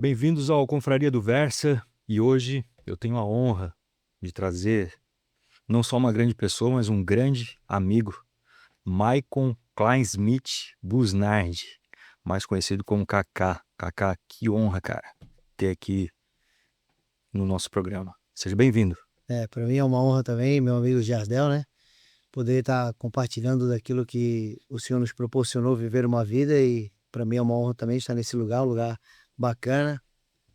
Bem-vindos ao Confraria do Versa, e hoje eu tenho a honra de trazer não só uma grande pessoa, mas um grande amigo, Maicon Kleinsmith Busnardi, mais conhecido como Kaká. Kaká, que honra, cara, ter aqui no nosso programa. Seja bem-vindo. Para mim é uma honra também, meu amigo Jardel, né? Poder estar compartilhando daquilo que o Senhor nos proporcionou viver uma vida e para mim é uma honra também estar nesse lugar, um lugar bacana.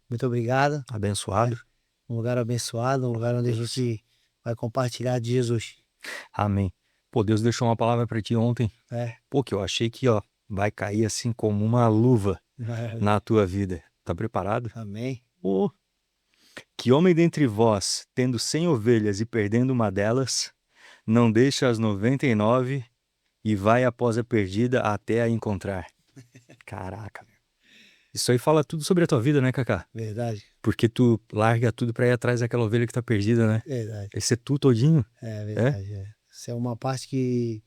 Muito obrigado, Abençoado. né? Um lugar abençoado, um lugar onde a gente vai compartilhar de Jesus. Amém. Pô, Deus deixou uma palavra para ti ontem. É, Pô, que eu achei que, vai cair assim como uma luva na tua vida. Tá preparado? amém. Pô, que homem dentre vós, tendo 100 ovelhas e perdendo uma delas, não deixa as 99 e vai após a perdida até a encontrar. Caraca, meu. Isso aí fala tudo sobre a tua vida, né, Kaká? Verdade, Porque tu larga tudo pra ir atrás daquela ovelha que tá perdida, né? verdade. Esse é tu todinho, É é? verdade. Essa é uma parte que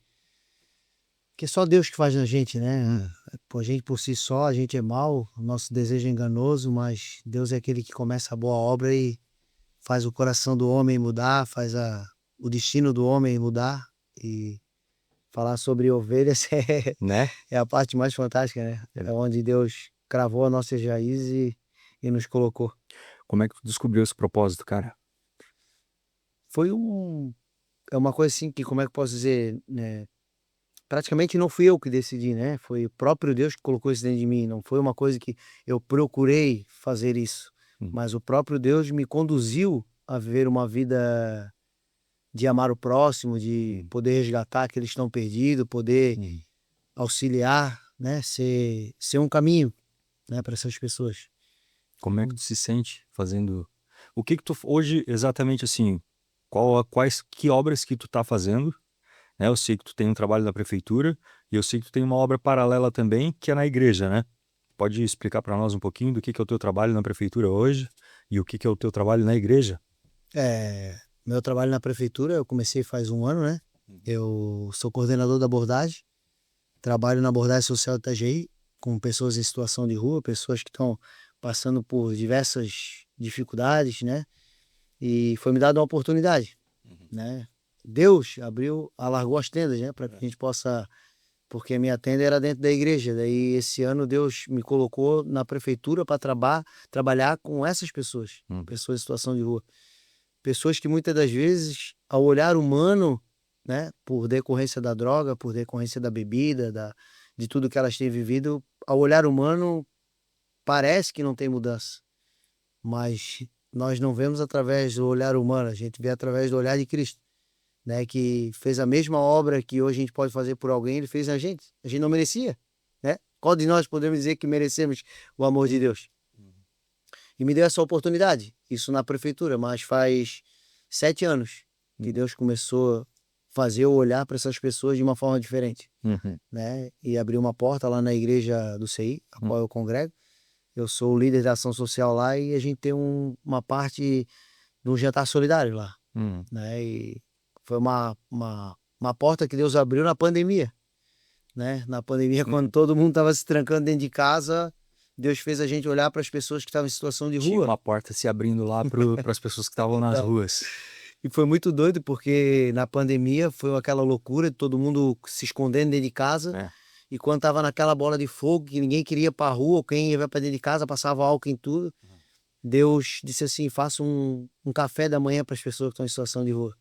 é só Deus que faz na gente, né? A gente por si só, a gente é mau, o nosso desejo é enganoso, mas Deus é aquele que começa a boa obra e faz o coração do homem mudar, faz o destino do homem mudar. E falar sobre ovelhas Né? é a parte mais fantástica, né? É onde Deus cravou as nossas raízes e nos colocou. Como é que tu descobriu esse propósito, cara? Foi é uma coisa assim que, como é que eu posso dizer, né? Praticamente não fui eu que decidi, né? Foi o próprio Deus que colocou isso dentro de mim. Não foi uma coisa que eu procurei fazer isso, Hum, mas o próprio Deus me conduziu a viver uma vida de amar o próximo, de poder resgatar aqueles que estão perdidos, poder hum. auxiliar, né? Ser um caminho, né, para essas pessoas. Como é que tu se sente fazendo? O que que tu hoje exatamente assim? Que obras que tu tá fazendo? Né? Eu sei que tu tem um trabalho na prefeitura e eu sei que tu tem uma obra paralela também, que é na igreja, né? Pode explicar para nós um pouquinho do que é o teu trabalho na prefeitura hoje e o que é o teu trabalho na igreja? Meu trabalho na prefeitura, eu comecei faz um ano, né? Eu sou coordenador da abordagem, trabalho na abordagem social de Itajaí, com pessoas em situação de rua, pessoas que estão passando por diversas dificuldades, né? E foi me dada uma oportunidade, né? Deus alargou as tendas, né? Para que a gente possa, porque a minha tenda era dentro da igreja. Daí esse ano Deus me colocou na prefeitura para trabalhar com essas pessoas, Hum, pessoas em situação de rua. Pessoas que muitas das vezes, ao olhar humano, né, por decorrência da droga, por decorrência da bebida, de tudo que elas têm vivido, ao olhar humano, parece que não tem mudança. Mas nós não vemos através do olhar humano, a gente vê através do olhar de Cristo, né, que fez a mesma obra que hoje a gente pode fazer por alguém, ele fez na gente. A gente não merecia, né? Qual de nós podemos dizer que merecemos o amor de Deus? E me deu essa oportunidade, isso na prefeitura, mas faz 7 anos que Deus começou a fazer eu olhar para essas pessoas de uma forma diferente, uhum, né? E abriu uma porta lá na igreja do CI, a hum, qual eu congrego. Eu sou o líder da ação social lá e a gente tem uma parte de um jantar solidário lá, hum. né? E foi uma porta que Deus abriu na pandemia, né? Na pandemia, quando todo mundo estava se trancando dentro de casa, Deus fez a gente olhar para as pessoas que estavam em situação de Tinha rua. uma porta se abrindo lá para as pessoas que estavam nas Então, ruas. e foi muito doido, porque na pandemia foi aquela loucura de todo mundo se escondendo dentro de casa. É. E quando tava naquela bola de fogo, que ninguém queria ir pra rua, ou quem ia pra dentro de casa, passava álcool em tudo. Deus disse assim: faça um café da manhã para as pessoas que estão em situação de rua.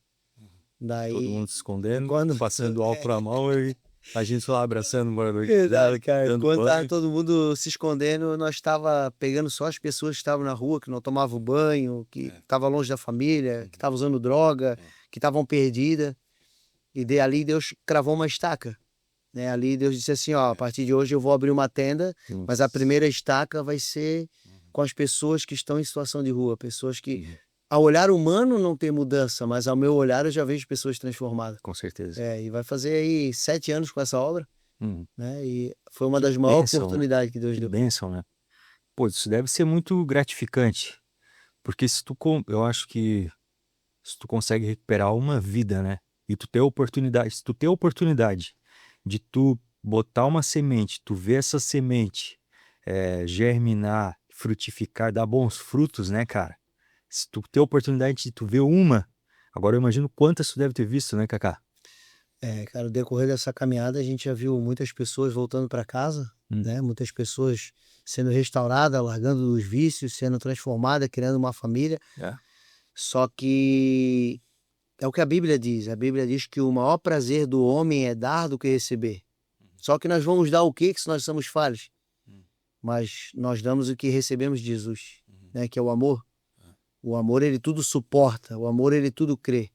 Todo Daí, mundo se escondendo, quando. passando álcool na mão e a gente lá abraçando, Verdade, cara. dando Quando tava banho. todo mundo se escondendo, nós estava pegando só as pessoas que estavam na rua, que não tomavam banho, que estavam longe da família, que estavam usando droga, que estavam perdidas. E de ali Deus cravou uma estaca, né? Ali Deus disse assim, ó, a partir de hoje eu vou abrir uma tenda, mas a primeira estaca vai ser com as pessoas que estão em situação de rua, pessoas que, ao olhar humano não tem mudança, mas ao meu olhar eu já vejo pessoas transformadas. Com certeza. E vai fazer aí 7 anos com essa obra, Hum. né? E foi uma Que das maiores bênção, né? oportunidades que Deus Que deu. bênção, né? Pô, isso deve ser muito gratificante, porque eu acho que se tu consegue recuperar uma vida, né? E tu ter oportunidade, se tu ter a oportunidade de tu botar uma semente, tu ver essa semente germinar, frutificar, dar bons frutos, né, cara? Se tu ter a oportunidade de tu ver uma, agora eu imagino quantas tu deve ter visto, né, Kaká? Cara, no decorrer dessa caminhada a gente já viu muitas pessoas voltando para casa, né? Muitas pessoas sendo restauradas, largando os vícios, sendo transformadas, criando uma família. É. Só que é o que a Bíblia diz. A Bíblia diz que o maior prazer do homem é dar do que receber. Só que nós vamos dar o quê? Que se nós somos falhos? Mas nós damos o que recebemos de Jesus, né? Que é o amor. O amor, ele tudo suporta. O amor, ele tudo crê.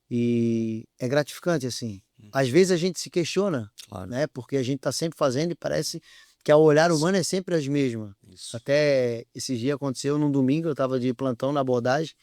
E é gratificante, assim. Às vezes a gente se questiona, Claro. né? Porque a gente tá sempre fazendo e parece que ao olhar humano é sempre as mesmas. Isso. Até esses dias aconteceu num domingo, eu tava de plantão na abordagem,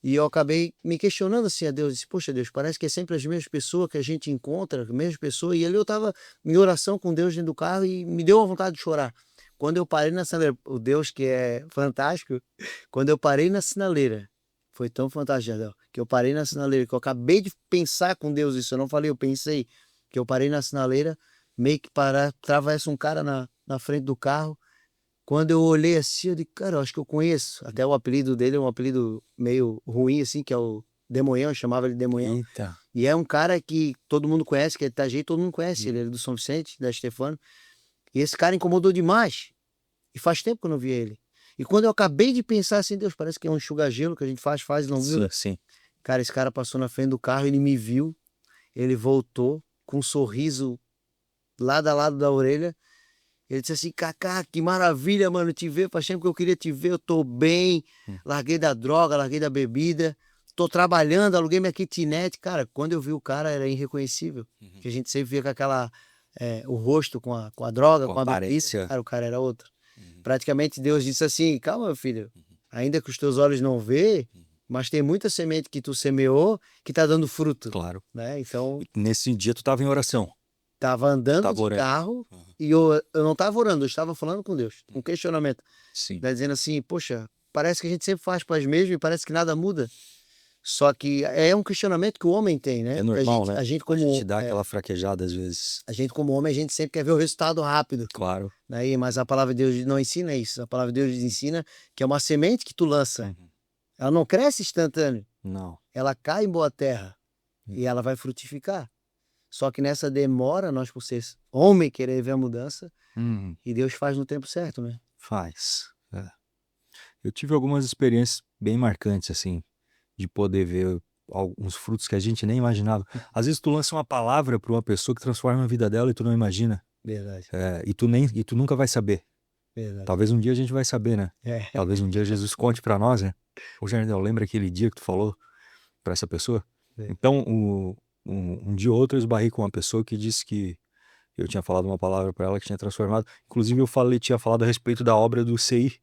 e eu acabei me questionando assim a Deus. Disse, poxa Deus, parece que é sempre as mesmas pessoas que a gente encontra, as mesmas pessoas. E ali eu tava em oração com Deus dentro do carro e me deu uma vontade de chorar. Quando eu parei na sinaleira, o Deus que é fantástico, quando eu parei na sinaleira, foi tão fantástico, Jardel, que eu parei na sinaleira, que eu acabei de pensar com Deus isso, eu não falei, eu pensei, que eu parei na sinaleira, meio que atravessa um cara na frente do carro. Quando eu olhei assim, eu disse, cara, eu acho que eu conheço. Até o apelido dele é um apelido meio ruim, assim, que é o Demonhão, eu chamava ele de Demonhão. Eita. E é um cara que todo mundo conhece, que é de Itajaí, todo mundo conhece. Ele é do São Vicente, da Estefano. E esse cara incomodou demais. E faz tempo que eu não vi ele. E quando eu acabei de pensar assim, Deus, parece que é um enxuga-gelo que a gente faz e não viu. Sim. Cara, esse cara passou na frente do carro, ele me viu, ele voltou com um sorriso lado a lado da orelha. Ele disse assim, Kaká, que maravilha, mano, te ver, faz tempo que eu queria te ver, eu tô bem, larguei da droga, larguei da bebida, tô trabalhando, aluguei minha kitnet. Cara, quando eu vi o cara, era irreconhecível, que a gente sempre via com aquela, o rosto com a droga, Com com a bebida. aparência. Cara, o cara era outro. Praticamente Deus disse assim, calma, meu filho, ainda que os teus olhos não vê, mas tem muita semente que tu semeou que tá dando fruto, Claro. né? Então, E nesse dia tu tava em oração. tava andando Tava de orando. carro e eu não tava orando, eu estava falando com Deus, um questionamento, Sim. né? Dizendo assim, poxa, parece que a gente sempre faz para as mesmas e parece que nada muda. Só que é um questionamento que o homem tem, né? É normal, né? A gente A como gente dá aquela fraquejada às vezes. a gente como homem, a gente sempre quer ver o resultado rápido, Claro. né? Mas a palavra de Deus não ensina isso. A palavra de Deus ensina que é uma semente que tu lança. Ela não cresce instantâneo. Não. Ela cai em boa terra e ela vai frutificar. Só que nessa demora, nós por ser homem querer ver a mudança, e Deus faz no tempo certo, né? Faz. É. Eu tive algumas experiências bem marcantes, assim, de poder ver alguns frutos que a gente nem imaginava. Às vezes tu lança uma palavra para uma pessoa que transforma a vida dela e tu não imagina. Verdade, E tu nunca vai saber. verdade. Talvez um dia a gente vai saber, né? É. Talvez um dia Jesus conte pra nós, né? Ô, Jardel, lembra aquele dia que tu falou pra essa pessoa? É. Então, um dia ou outro eu esbarrei com uma pessoa que disse que eu tinha falado uma palavra pra ela que tinha transformado. Inclusive, tinha falado a respeito da obra do CI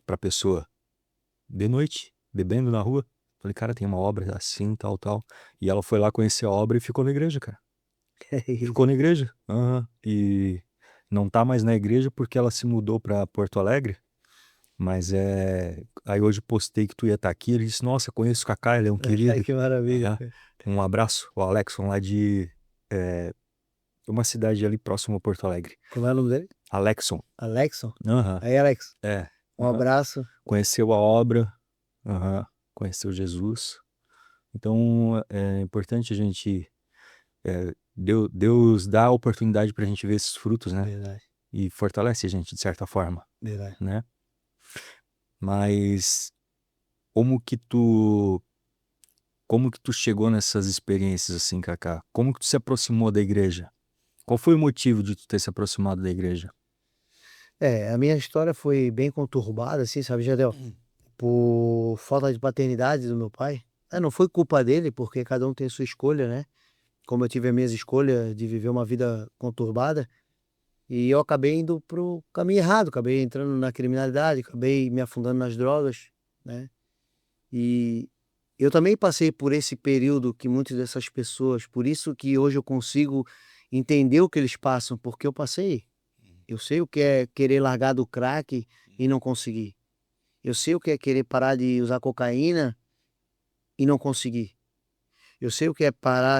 pra pessoa. De noite, bebendo na rua. Falei, cara, tem uma obra assim, tal, tal. E ela foi lá conhecer a obra e ficou na igreja, cara. Ficou na igreja. Aham. E não tá mais na igreja porque ela se mudou pra Porto Alegre. Mas aí hoje postei que tu ia estar aqui. Ele disse, nossa, conheço o Kaká, ele é um querido. Que maravilha. Aham. Um abraço, o Alexson lá de uma cidade ali próximo a Porto Alegre. Como é o nome dele? Alexson. Alexson? Aham. Aí, Alex, É. um Aham. abraço. Conheceu a obra. Aham. Conheceu Jesus. Então é importante a gente. Deus dá a oportunidade pra gente ver esses frutos, né? Verdade, E fortalece a gente de certa forma, verdade. né? Mas como que tu chegou nessas experiências assim, Kaká? Como que tu se aproximou da igreja? Qual foi o motivo de tu ter se aproximado da igreja? A minha história foi bem conturbada, assim, sabe, Jadel? Por falta de paternidade do meu pai. Não foi culpa dele, porque cada um tem sua escolha, né? Como eu tive a minha escolha de viver uma vida conturbada, e eu acabei indo pro caminho errado, acabei entrando na criminalidade, acabei me afundando nas drogas, né? E eu também passei por esse período que muitas dessas pessoas, por isso que hoje eu consigo entender o que eles passam, porque eu passei. Eu sei o que é querer largar do crack e não conseguir. Eu sei o que é querer parar de usar cocaína e não conseguir. Eu sei o que é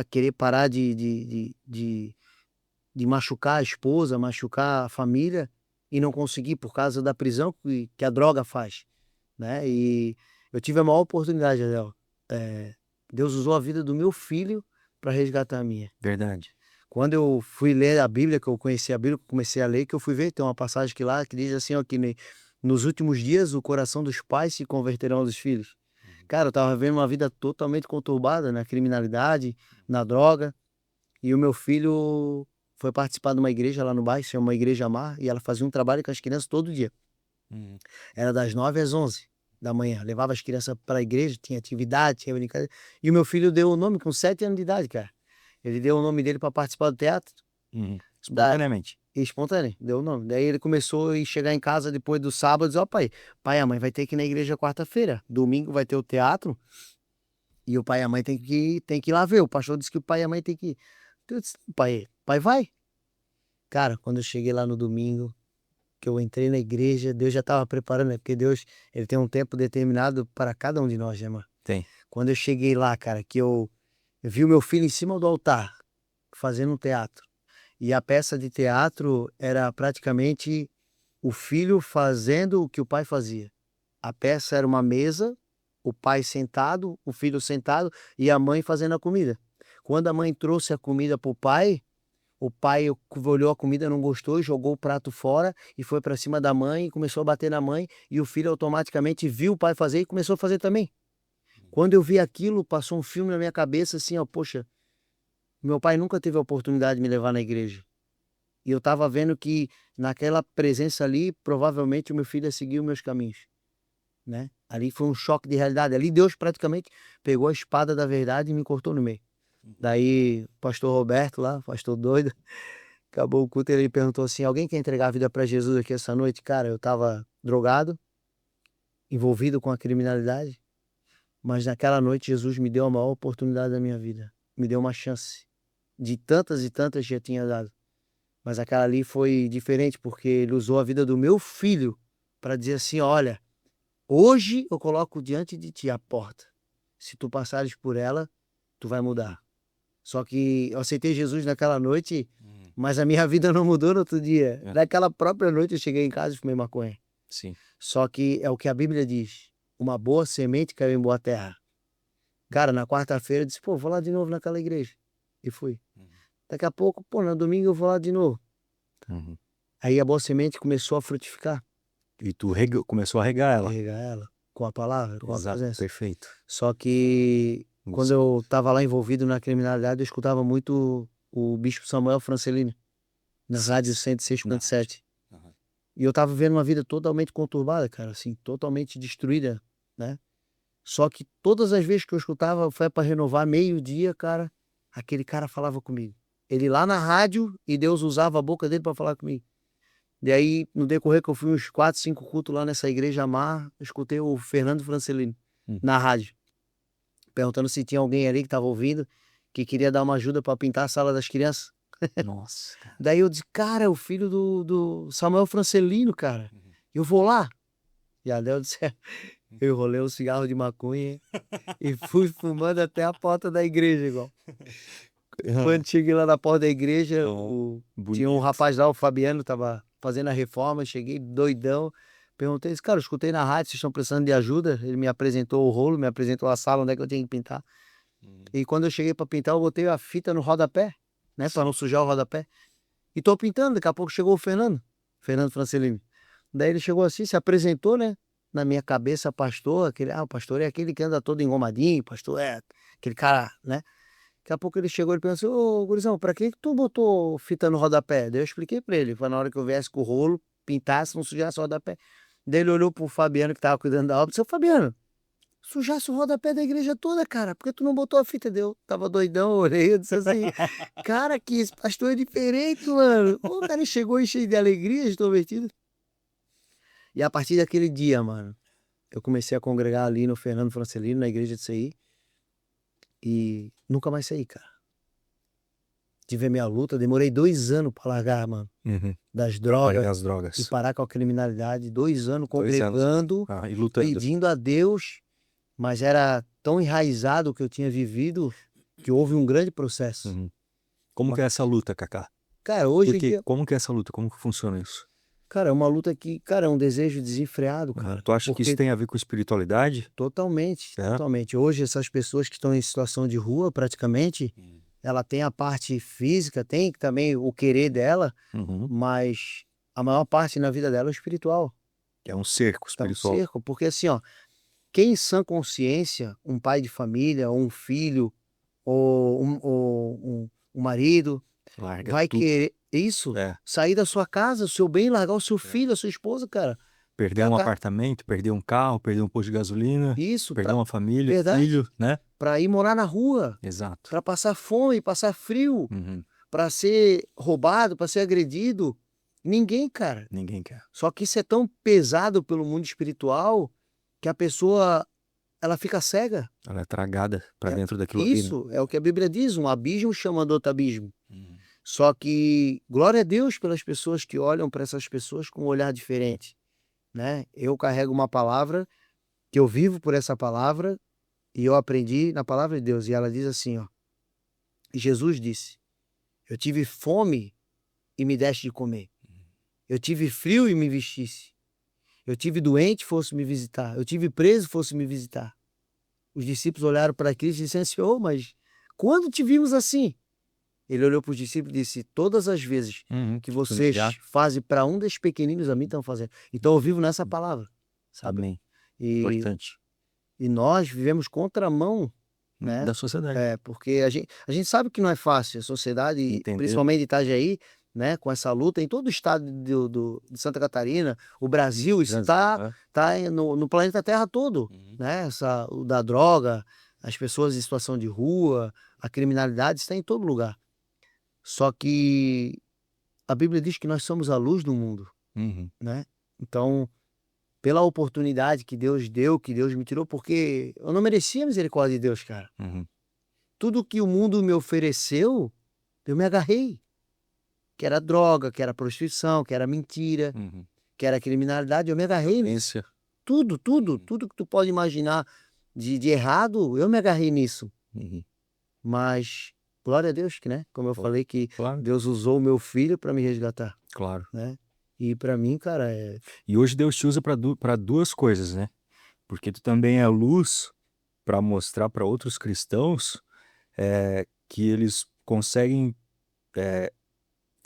querer parar de machucar a esposa, machucar a família e não consegui por causa da prisão que a droga faz, né? E eu tive a maior oportunidade, Adel. Deus usou a vida do meu filho para resgatar a minha. Verdade. Quando eu fui ler a Bíblia, que eu conheci a Bíblia, que eu comecei a ler, que eu fui ver, tem uma passagem que lá que diz assim, ó, que nos últimos dias o coração dos pais se converterão aos filhos. Cara, eu tava vivendo uma vida totalmente conturbada na criminalidade, na droga, e o meu filho foi participar de uma igreja lá no bairro, se chama Igreja Mar, e ela fazia um trabalho com as crianças todo dia. Era das 9 às 11 da manhã. Levava as crianças para a igreja, tinha atividade, tinha brincadeira. E o meu filho deu o nome com 7 anos de idade, cara. Ele deu o nome dele para participar do teatro. Espontaneamente. Espontâneo, deu o nome. Daí ele começou a chegar em casa depois do sábado e dizer, ó pai, a mãe vai ter que ir na igreja quarta-feira. Domingo vai ter o teatro. E o pai e a mãe tem que ir lá ver. O pastor disse que o pai e a mãe tem que ir. Eu disse, pai vai. Cara, quando eu cheguei lá no domingo, que eu entrei na igreja, Deus já estava preparando, né? Porque Deus, ele tem um tempo determinado para cada um de nós, né, mano? Tem. Quando eu cheguei lá, cara, que eu vi o meu filho em cima do altar, fazendo um teatro. E a peça de teatro era praticamente o filho fazendo o que o pai fazia. A peça era uma mesa, o pai sentado, o filho sentado e a mãe fazendo a comida. Quando a mãe trouxe a comida para o pai olhou a comida, não gostou, jogou o prato fora e foi para cima da mãe e começou a bater na mãe. E o filho automaticamente viu o pai fazer e começou a fazer também. Quando eu vi aquilo, passou um filme na minha cabeça assim, ó, poxa, meu pai nunca teve a oportunidade de me levar na igreja. E eu estava vendo que naquela presença ali, provavelmente o meu filho ia seguir os meus caminhos, né? Ali foi um choque de realidade. Ali Deus praticamente pegou a espada da verdade e me cortou no meio. Daí o pastor Roberto lá, pastor doido, acabou o culto, ele perguntou assim, alguém quer entregar a vida para Jesus aqui essa noite? Cara, eu estava drogado, envolvido com a criminalidade, mas naquela noite Jesus me deu a maior oportunidade da minha vida. Me deu uma chance de tantas e tantas que já tinha dado. Mas aquela ali foi diferente, porque ele usou a vida do meu filho para dizer assim, olha, hoje eu coloco diante de ti a porta. Se tu passares por ela, tu vai mudar. Só que eu aceitei Jesus naquela noite, mas a minha vida não mudou no outro dia. Naquela própria noite eu cheguei em casa e fumei maconha. Sim. Só que é o que a Bíblia diz, uma boa semente caiu em boa terra. Cara, na quarta-feira eu disse, pô, vou lá de novo naquela igreja. E fui. Daqui a pouco, pô, no domingo eu vou lá de novo. Aí a boa semente começou a frutificar. E tu começou a regar ela. Regar ela com a palavra, com a Exato, presença. perfeito. Só que quando eu estava lá envolvido na criminalidade, eu escutava muito o Bispo Samuel Francelini, na rádio 106.7. E eu estava vivendo uma vida totalmente conturbada, cara, assim, totalmente destruída, né? Só que todas as vezes que eu escutava, foi para renovar meio-dia, cara, aquele cara falava comigo. Ele lá na rádio e Deus usava a boca dele para falar comigo. E aí, no decorrer que eu fui uns 4, 5 cultos lá nessa igreja Mar, eu escutei o Fernando Francelini na rádio, perguntando se tinha alguém ali que estava ouvindo, que queria dar uma ajuda para pintar a sala das crianças. Nossa, cara. Daí eu disse, cara, é o filho do Samuel Francelino, cara. Eu vou lá. E a Léo disse, eu enrolei um cigarro de maconha e fui fumando até a porta da igreja, igual. Quando cheguei lá na porta da igreja, tinha um rapaz lá, o Fabiano, tava fazendo a reforma, cheguei doidão, perguntei, cara, eu escutei na rádio, vocês estão precisando de ajuda? Ele me apresentou o rolo, me apresentou a sala onde é que eu tinha que pintar. E quando eu cheguei para pintar, eu botei a fita no rodapé, né, para não sujar o rodapé. E tô pintando, daqui a pouco chegou o Fernando Francelini. Daí ele chegou assim, se apresentou, né? Na minha cabeça, pastor, o pastor é aquele que anda todo engomadinho, pastor é aquele cara, né? Daqui a pouco ele chegou e pensou, ô gurizão, pra que tu botou fita no rodapé? Daí eu expliquei pra ele, foi na hora que eu viesse com o rolo, pintasse, não sujasse o rodapé. Daí ele olhou pro Fabiano que tava cuidando da obra e disse, ô Fabiano, sujasse o rodapé da igreja toda, cara, por que tu não botou a fita? Deu, tava doidão, eu olhei, eu disse assim, cara, que esse pastor é diferente, mano. O cara chegou cheio de alegria, extrovertido. E a partir daquele dia, mano, eu comecei a congregar ali no Fernando Francelino, na igreja de CI, e nunca mais saí, cara. Tive a minha luta, demorei 2 anos pra largar, mano, das drogas, Largar as drogas. e parar com a criminalidade. 2 anos 2 anos. congregando, E lutando. pedindo a Deus, mas era tão enraizado o que eu tinha vivido que houve um grande processo. Como que é essa luta, Kaká? Cara, hoje em Porque, dia, como que é essa luta? Como que funciona isso? Cara, é uma luta que, cara, é um desejo desenfreado, cara. Tu acha que isso Porque tem a ver com espiritualidade? totalmente, É? totalmente. Hoje, essas pessoas que estão em situação de rua, praticamente, ela tem a parte física, tem também o querer dela, Uhum. mas a maior parte na vida dela é o espiritual. É um cerco Tá um espiritual. cerco, porque assim, ó, quem em sã consciência, um pai de família, ou um filho, ou um marido, Larga vai tudo. querer isso, É. sair da sua casa, o seu bem, largar o seu filho, a sua esposa, cara. Perder Pra um cá. apartamento, perder um carro, perder um posto de gasolina, Isso, perder uma família, verdade, filho, né? para ir morar na rua, Exato. para passar fome, passar frio, Uhum. para ser roubado, para ser agredido. Ninguém, cara. Ninguém quer. Só que isso é tão pesado pelo mundo espiritual que a pessoa ela fica cega. Ela é tragada pra É, dentro daquilo ali, né? isso é o que a Bíblia diz, um abismo chamando outro abismo. Uhum. Só que glória a Deus pelas pessoas que olham para essas pessoas com um olhar diferente, né? Eu carrego uma palavra que eu vivo por essa palavra e eu aprendi na palavra de Deus e ela diz assim, ó: Jesus disse: "Eu tive fome e me deste de comer. Eu tive frio e me vestisse. Eu tive doente, fosse me visitar. Eu tive preso, fosse me visitar." Os discípulos olharam para Cristo e disseram: Senhor, mas quando te vimos assim? Ele olhou para os discípulos e disse: todas as vezes Uhum. que Tu me enviar? vocês fazem para um desses pequeninos, a mim estão fazendo. Então eu vivo nessa palavra, sabe? Amém. E, Importante. e nós vivemos contramão, né? Da sociedade. É, porque a gente sabe que não é fácil, a sociedade, Entender. principalmente de Itajaí, né, com essa luta em todo o estado de Santa Catarina, o Brasil está É. tá no planeta Terra todo, Uhum. né? O da droga, as pessoas em situação de rua, a criminalidade está em todo lugar. Só que a Bíblia diz que nós somos a luz do mundo, Uhum. né? Então, pela oportunidade que Deus deu, que Deus me tirou, porque eu não merecia a misericórdia de Deus, cara. Uhum. Tudo que o mundo me ofereceu, eu me agarrei. Que era droga, que era prostituição, que era mentira, Uhum. que era criminalidade, eu me agarrei nisso. Violência. Tudo, tudo, tudo que tu pode imaginar de errado, eu me agarrei nisso. Uhum. Mas, glória a Deus que, né? Como eu falei, que Claro. Deus usou o meu filho para me resgatar, Claro. né? E para mim, cara, E hoje Deus te usa para duas coisas, né? Porque tu também é luz para mostrar para outros cristãos que eles conseguem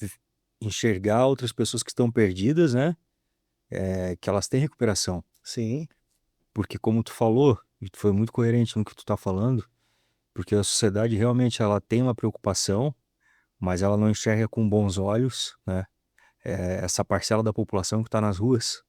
vi- enxergar outras pessoas que estão perdidas, né? Que elas têm recuperação. sim, Porque como tu falou, e tu foi muito coerente no que tu tá falando, porque a sociedade realmente ela tem uma preocupação, mas ela não enxerga com bons olhos, né? Essa parcela da população que está nas ruas,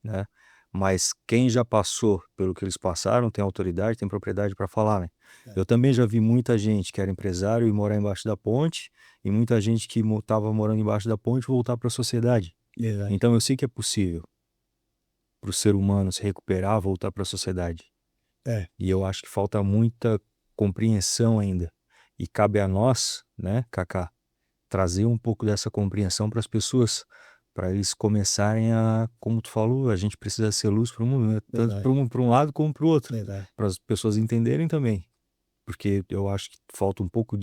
né? Mas quem já passou pelo que eles passaram tem autoridade, tem propriedade para falar, né? É. Eu também já vi muita gente que era empresário e morar embaixo da ponte, e muita gente que estava morando embaixo da ponte voltar para a sociedade. verdade. Então eu sei que é possível para o ser humano se recuperar, voltar para a sociedade. É. E eu acho que falta muita compreensão ainda. E cabe a nós, né, Kaká, trazer um pouco dessa compreensão para as pessoas, para eles começarem a, como tu falou, a gente precisa ser luz para o mundo, né? Tanto Verdade, para um lado como para o outro, verdade. para as pessoas entenderem também, porque eu acho que falta um pouco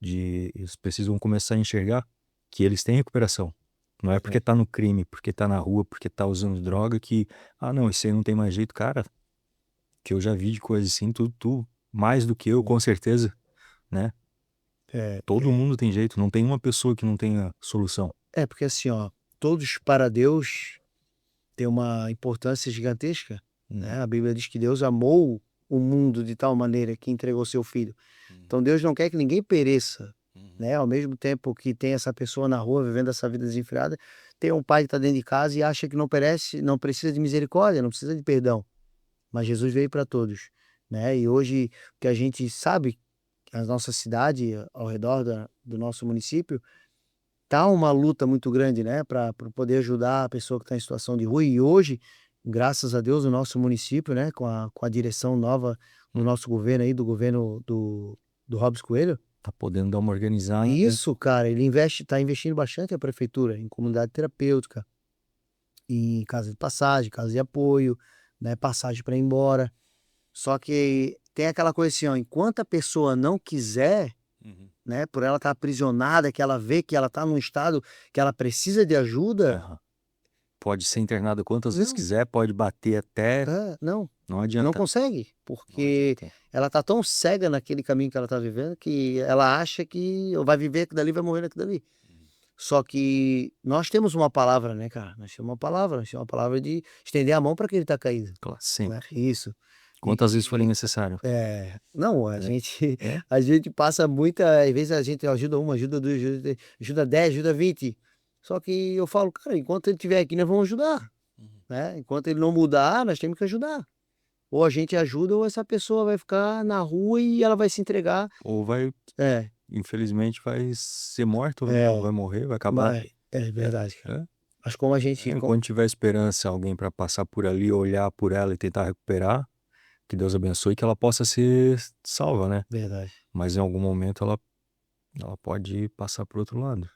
eles precisam começar a enxergar que eles têm recuperação. Não é porque tá no crime, porque tá na rua, porque tá usando droga que, não, isso aí não tem mais jeito, cara, que eu já vi de coisa assim, tu mais do que eu, com certeza, né? É, Todo mundo tem jeito, não tem uma pessoa que não tenha solução. porque assim, ó, todos para Deus têm uma importância gigantesca, né? A Bíblia diz que Deus amou o mundo de tal maneira que entregou seu filho. Então Deus não quer que ninguém pereça, né? Ao mesmo tempo que tem essa pessoa na rua vivendo essa vida desenfreada, tem um pai que está dentro de casa e acha que não perece, não precisa de misericórdia, não precisa de perdão. Mas Jesus veio para todos, né? E hoje o que a gente sabe, a nossa cidade, ao redor do nosso município, tá uma luta muito grande, né, para poder ajudar a pessoa que está em situação de rua. E hoje, graças a Deus, o nosso município, né, com a direção nova do nosso governo aí, do governo do Robson Coelho, Tá podendo dar uma organizada. isso, cara, ele tá investindo bastante a prefeitura em comunidade terapêutica, em casa de passagem, casa de apoio, né, passagem para ir embora. Só que tem aquela coisa assim, ó, enquanto a pessoa não quiser, né? Por ela estar aprisionada, que ela vê que ela está num estado que ela precisa de ajuda. Aham. Pode ser internado quantas vezes Não. quiser, pode bater até. Não Não adianta. não consegue, Não porque adianta. ela tá tão cega naquele caminho que ela tá vivendo, que ela acha que vai viver aquilo dali, vai morrer naquilo dali. Só que nós temos uma palavra, né, cara? Nós temos uma palavra de estender a mão para quem tá caído, Claro, né? sempre. Isso. Quantas vezes forem necessário. Não, a É. gente É. a gente passa muita às vezes a gente ajuda uma, ajuda 2, ajuda 10, ajuda 20. Só que eu falo: "Cara, enquanto ele estiver aqui, nós vamos ajudar", né? Enquanto ele não mudar, nós temos que ajudar. Ou a gente ajuda ou essa pessoa vai ficar na rua e ela vai se entregar. Ou vai, É, infelizmente, vai ser morto, né? Ou vai morrer, vai acabar. é verdade, cara. É. Mas como a gente Enquanto tiver esperança, alguém para passar por ali, olhar por ela e tentar recuperar, que Deus abençoe, que ela possa ser salva, né? verdade. Mas em algum momento ela pode passar pro outro lado.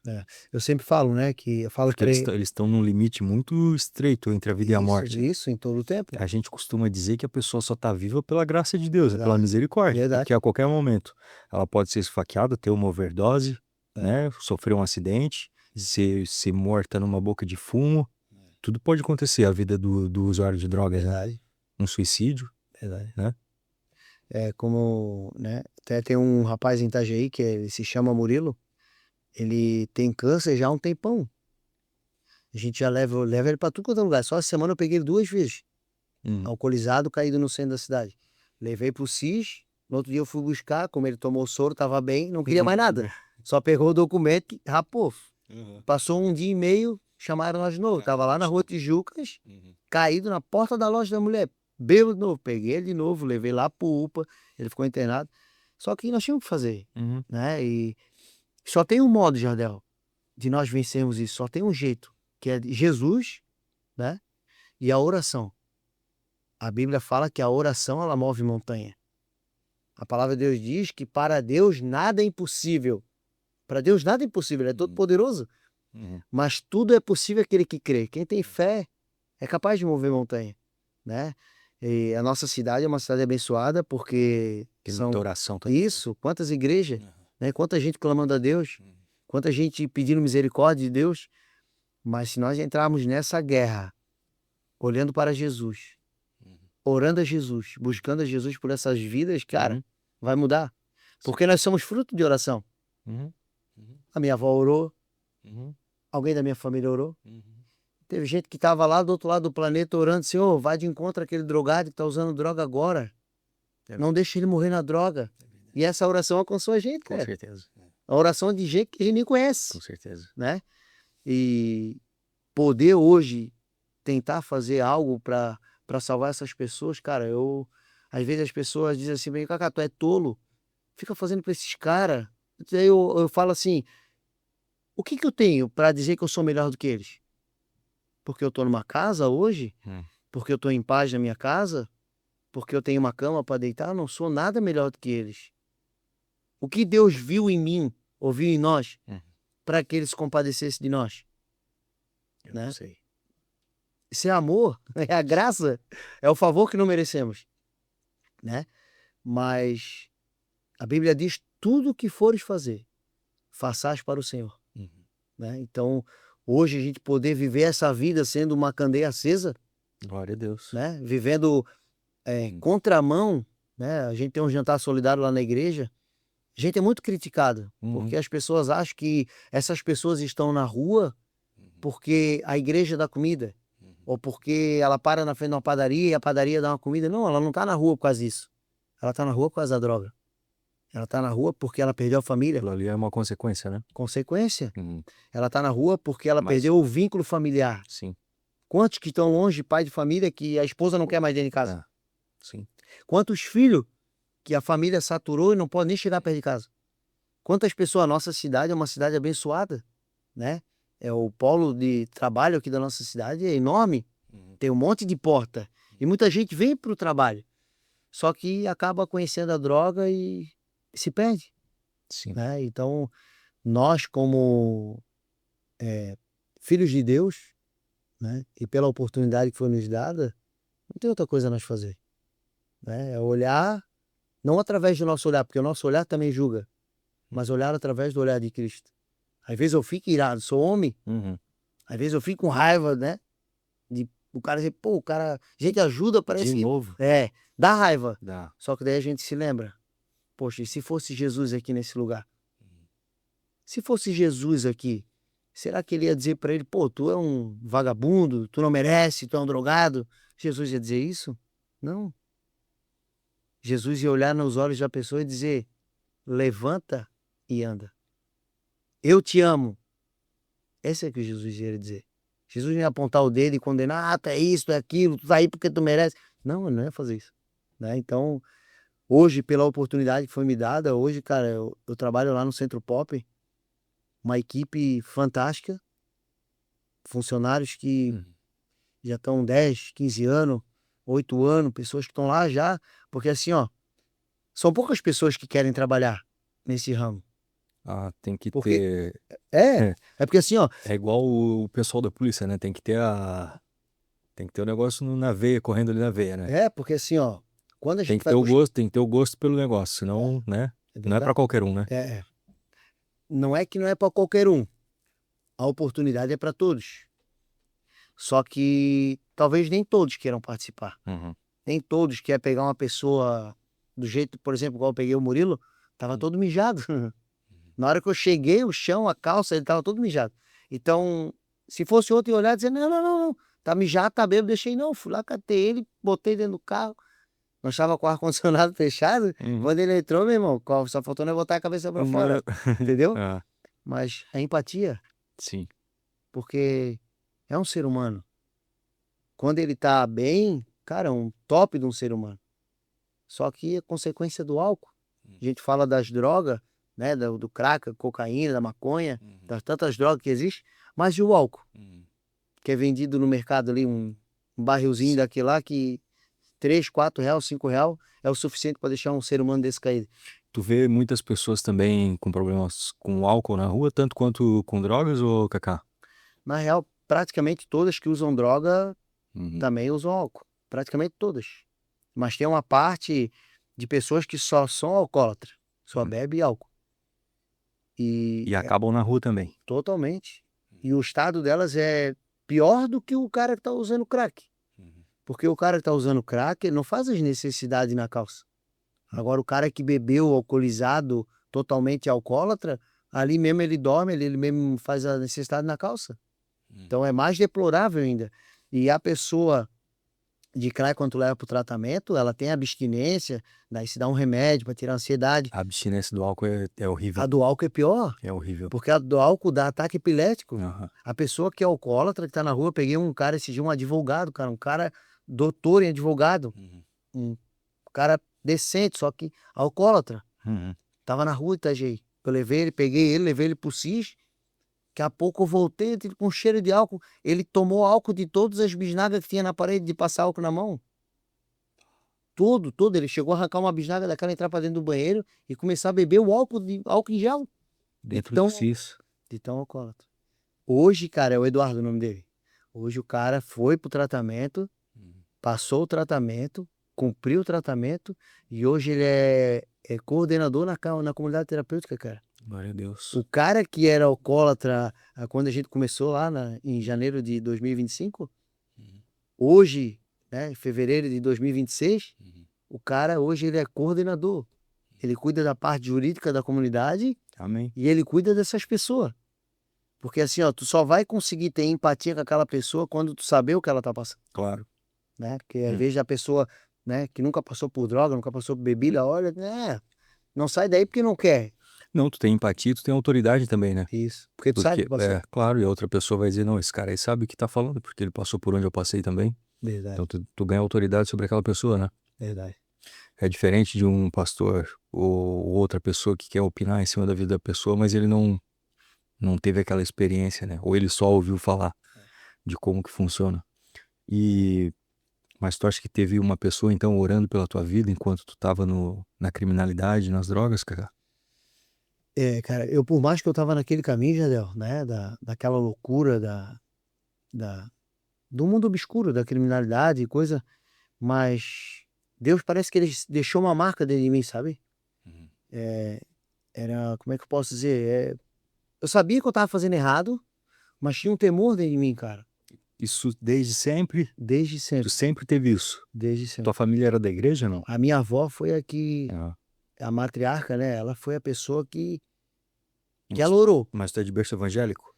Eu sempre falo, né, que eu falo Porque eles estão num limite muito estreito entre a vida e a morte. isso em todo o tempo. A gente costuma dizer que a pessoa só está viva pela graça de Deus, é pela Verdade. misericórdia, Verdade. porque a qualquer momento ela pode ser esfaqueada, ter uma overdose, né, sofrer um acidente, ser morta numa boca de fumo, tudo pode acontecer. A vida do usuário de drogas, né? Verdade, Um suicídio, verdade. né? É como, né, até tem um rapaz em Itajaí que ele se chama Murilo, ele tem câncer já há um tempão. A gente já leva ele para tudo quanto é lugar. Só essa semana eu peguei ele 2 vezes. Alcoolizado, caído no centro da cidade. Levei pro SIS, no outro dia eu fui buscar, como ele tomou soro, tava bem, não queria mais nada. Só pegou o documento e rapou. Passou um dia e meio, chamaram nós de novo. Tava lá na Rua Tijucas, caído na porta da loja da mulher. Bêbado de novo. Peguei ele de novo, levei lá pro UPA, ele ficou internado. Só que nós tínhamos que fazer, né? E só tem um modo, Jardel, de nós vencermos isso. Só tem um jeito, que é Jesus, né? E a oração. A Bíblia fala que a oração, ela move montanha. A palavra de Deus diz que para Deus nada é impossível. Para Deus nada é impossível, ele é todo poderoso. Mas tudo é possível aquele que crê. Quem tem fé é capaz de mover montanha, né? E a nossa cidade é uma cidade abençoada porque Tem são muita oração também. isso, quantas igrejas, né? Quanta gente clamando a Deus, quanta gente pedindo misericórdia de Deus. Mas se nós entrarmos nessa guerra, olhando para Jesus, orando a Jesus, buscando a Jesus por essas vidas, cara, vai mudar. Porque nós somos fruto de oração. A minha avó orou, alguém da minha família orou. Teve gente que estava lá do outro lado do planeta orando, Senhor, vai de encontro àquele drogado que está usando droga agora. Não deixe ele morrer na droga. E essa oração alcançou a gente, Com cara. certeza. A oração de gente que a gente nem conhece, Com certeza. né? E poder hoje tentar fazer algo para salvar essas pessoas, cara, às vezes as pessoas dizem assim, bem, Cacá, tu é tolo, fica fazendo para esses caras. Aí eu falo assim, o que que eu tenho para dizer que eu sou melhor do que eles? Porque eu tô numa casa hoje? Porque eu tô em paz na minha casa? Porque eu tenho uma cama para deitar? Eu não sou nada melhor do que eles. O que Deus viu em mim, ou viu em nós, para que Ele se compadecesse de nós? Eu Né? não sei. Isso é amor, é a graça, é o favor que não merecemos, né? Mas a Bíblia diz: tudo o que fores fazer, façais para o Senhor, né? Então, hoje a gente poder viver essa vida sendo uma candeia acesa, Glória a Deus. né? Vivendo contramão, né? A gente tem um jantar solidário lá na igreja, a gente é muito criticado, porque as pessoas acham que essas pessoas estão na rua porque a igreja dá comida, ou porque ela para na frente de uma padaria e a padaria dá uma comida. Não, ela não está na rua por causa disso. Ela está na rua por causa da droga. Ela está na rua porque ela perdeu a família. Aquilo ali é uma consequência, né? Consequência. Ela está na rua porque ela perdeu o vínculo familiar. Sim. Quantos que estão longe de pai de família que a esposa não quer mais dentro de casa? Sim. Quantos filhos que a família saturou e não pode nem chegar perto de casa? Quantas pessoas? A nossa cidade é uma cidade abençoada, né? É o polo de trabalho aqui da nossa cidade é enorme. Tem um monte de porta. E muita gente vem para o trabalho. Só que acaba conhecendo a droga e se perde. Sim. Né? Então, nós como filhos de Deus, né? E pela oportunidade que foi nos dada, não tem outra coisa a nós fazer. Né? É olhar, não através do nosso olhar, porque o nosso olhar também julga. mas olharam através do olhar de Cristo. Às vezes eu fico irado, sou homem, Uhum. às vezes eu fico com raiva, né? De o cara dizer, pô, o cara, a gente ajuda, parece De que... novo? dá raiva. Dá. Só que daí a gente se lembra, poxa, e se fosse Jesus aqui nesse lugar? Se fosse Jesus aqui, será que ele ia dizer para ele, pô, tu é um vagabundo, tu não merece, tu é um drogado? Jesus ia dizer isso? Não. Jesus ia olhar nos olhos da pessoa e dizer, levanta e anda. Eu te amo. Esse é que Jesus ia dizer. Jesus não ia apontar o dedo e condenar, tu é isso, tu é aquilo, tu tá aí porque tu merece. Não, ele não ia fazer isso. Né? Então, hoje, pela oportunidade que foi me dada, hoje, cara, eu trabalho lá no Centro Pop, uma equipe fantástica, funcionários que Uhum. já estão 10, 15 anos, 8 anos, pessoas que estão lá já, porque assim, ó, são poucas pessoas que querem trabalhar nesse ramo. Ah, tem que Porque ter. é, É, é porque assim, ó, é igual o pessoal da polícia, né? Tem que ter Tem que ter o negócio na veia, correndo ali na veia, né? porque assim, ó, quando a Tem gente que ter vai o puxar, gosto, tem que ter o gosto pelo negócio, senão, né? é Não é pra verdade, qualquer um, né? é, não é que não é para qualquer um, a oportunidade é para todos. Só que talvez nem todos queiram participar. Uhum. Nem todos querem pegar uma pessoa do jeito, por exemplo, igual eu peguei o Murilo, tava todo mijado. Na hora que eu cheguei, o chão, a calça, ele tava todo mijado. Então, se fosse outro, ia olhar e dizer, não, não, não, não, tá mijado, tá bêbado, deixei não, fui lá, catei ele, botei dentro do carro, nós estava com o ar-condicionado fechado, Uhum. quando ele entrou, meu irmão, só faltou não botar a cabeça pra fora, entendeu? Ah, Mas a empatia, sim. porque é um ser humano. Quando ele tá bem, cara, é um top de um ser humano. Só que a consequência do álcool, a gente fala das drogas, né, do crack, cocaína, da maconha, das tantas drogas que existem, mas e o álcool, que é vendido no mercado ali, um barrilzinho daquele lá que 3, 4 real, 5 real é o suficiente para deixar um ser humano desse caído. Tu vê muitas pessoas também com problemas com álcool na rua, tanto quanto com drogas, ou Kaká? Na real, praticamente todas que usam droga Uhum. também usam álcool, praticamente todas. Mas tem uma parte de pessoas que só são alcoólatras, só bebe álcool. E E acabam na rua também. totalmente. E o estado delas é pior do que o cara que está usando crack. Porque o cara que está usando crack, ele não faz as necessidades na calça. Agora, o cara que bebeu alcoolizado, totalmente alcoólatra, ali mesmo ele dorme, ele mesmo faz a necessidade na calça. Então é mais deplorável ainda. E a pessoa de crack, quando tu leva para o tratamento, ela tem abstinência, daí se dá um remédio para tirar a ansiedade. A abstinência do álcool é horrível. A do álcool é pior. É horrível. Porque a do álcool dá ataque epilético. Aham. A pessoa que é alcoólatra, que tá na rua, peguei um cara esse dia, um advogado, cara, um cara doutor em advogado, um cara decente, só que alcoólatra. Uhum. Tava na rua, Itajaí. Eu levei ele, peguei ele, levei ele pro SIS. Daqui a pouco eu voltei, ele com cheiro de álcool. Ele tomou álcool de todas as bisnagas que tinha na parede de passar álcool na mão. Todo. Ele chegou a arrancar uma bisnaga daquela, entrar pra dentro do banheiro e começar a beber o álcool em gel. Dentro Então, do CIS. de tão alcoólatra. Hoje, cara, é o Eduardo o nome dele. Hoje o cara foi pro tratamento, passou o tratamento, cumpriu o tratamento e hoje ele é coordenador na comunidade terapêutica, cara. Glória a Deus. O cara que era alcoólatra quando a gente começou lá em janeiro de 2025, hoje, né, em fevereiro de 2026, o cara hoje ele é coordenador. Ele cuida da parte jurídica da comunidade Amém. e ele cuida dessas pessoas. Porque assim, ó, tu só vai conseguir ter empatia com aquela pessoa quando tu saber o que ela tá passando, Claro. né? Porque às vezes a pessoa, né, que nunca passou por droga, nunca passou por bebida, olha, né, não sai daí porque não quer. Não, tu tem empatia, tu tem autoridade também, né? Isso. Porque tu sabe o Porque, que passou. claro, e a outra pessoa vai dizer, não, esse cara aí sabe o que tá falando, porque ele passou por onde eu passei também. Verdade, Então tu ganha autoridade sobre aquela pessoa, né? verdade. É diferente de um pastor ou outra pessoa que quer opinar em cima da vida da pessoa, mas ele não teve aquela experiência, né? Ou ele só ouviu falar de como que funciona. Mas tu acha que teve uma pessoa, então, orando pela tua vida enquanto tu tava na criminalidade, nas drogas, cara? É, cara, eu por mais que eu tava naquele caminho, Jadel, né, daquela loucura da, do mundo obscuro, da criminalidade e coisa, mas Deus parece que ele deixou uma marca dentro de mim, sabe? como é que eu posso dizer? Eu sabia que eu estava fazendo errado, mas tinha um temor dentro de mim, cara, Isso desde sempre? desde Tu sempre, sempre teve isso? desde sempre. Tua família era da igreja, não? A minha avó foi a que Ah, a matriarca, né, ela foi a pessoa que mas ela orou. mas tu é de berço evangélico?